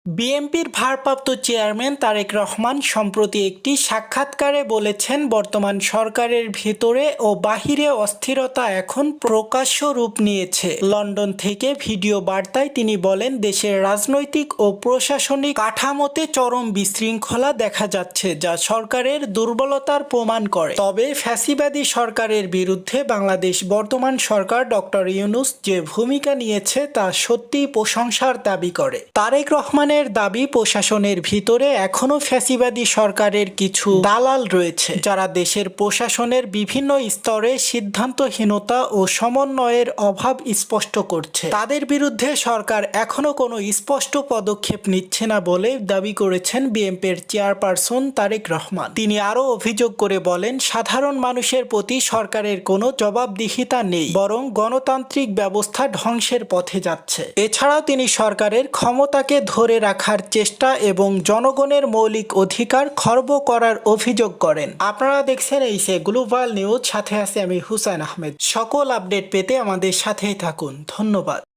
বিএনপির ভারপ্রাপ্ত চেয়ারম্যান তারেক রহমান সম্প্রতি একটি সাক্ষাৎকারে বলেছেন, বর্তমান সরকারের ভেতরে ও বাহিরে অস্থিরতা এখন প্রকাশ্য রূপ নিয়েছে। লন্ডন থেকে ভিডিও বার্তায় তিনি বলেন, দেশের রাজনৈতিক ও প্রশাসনিক কাঠামোতে চরম বিশৃঙ্খলা দেখা যাচ্ছে, যা সরকারের দুর্বলতার প্রমাণ করে। তবে ফ্যাসিবাদী সরকারের বিরুদ্ধে বাংলাদেশ বর্তমান সরকার ডক্টর ইউনূস যে ভূমিকা নিয়েছে তা সত্যিই প্রশংসার দাবি করে। তারেক রহমানের দাবি, প্রশাসনের ভিতরে এখনো ফ্যাসিবাদী সরকারের কিছু দালাল রয়েছে, যারা দেশের প্রশাসনের বিভিন্ন স্তরে সিদ্ধান্তহীনতা ও সমন্বয়ের অভাব স্পষ্ট করছে। তাদের বিরুদ্ধে সরকার এখনো কোনো স্পষ্ট পদক্ষেপ নিচ্ছে না বলে দাবি করেছেন বিএনপির চেয়ারপারসন তারেক রহমান। তিনি আরও অভিযোগ করে বলেন, সাধারণ মানুষের প্রতি সরকারের কোনো জবাবদিহিতা নেই, বরং গণতান্ত্রিক ব্যবস্থা ধ্বংসের পথে যাচ্ছে। এছাড়াও তিনি সরকারের ক্ষমতাকে ধরে রাখার চেষ্টা এবং জনগণের মৌলিক অধিকার খর্ব করার অভিযোগ করেন। আপনারা দেখছেন এইসে গ্লোবাল নিউজ, সাথে আছে আমি হুসাইন আহমেদ। সকল আপডেট পেতে আমাদের সাথেই থাকুন। ধন্যবাদ।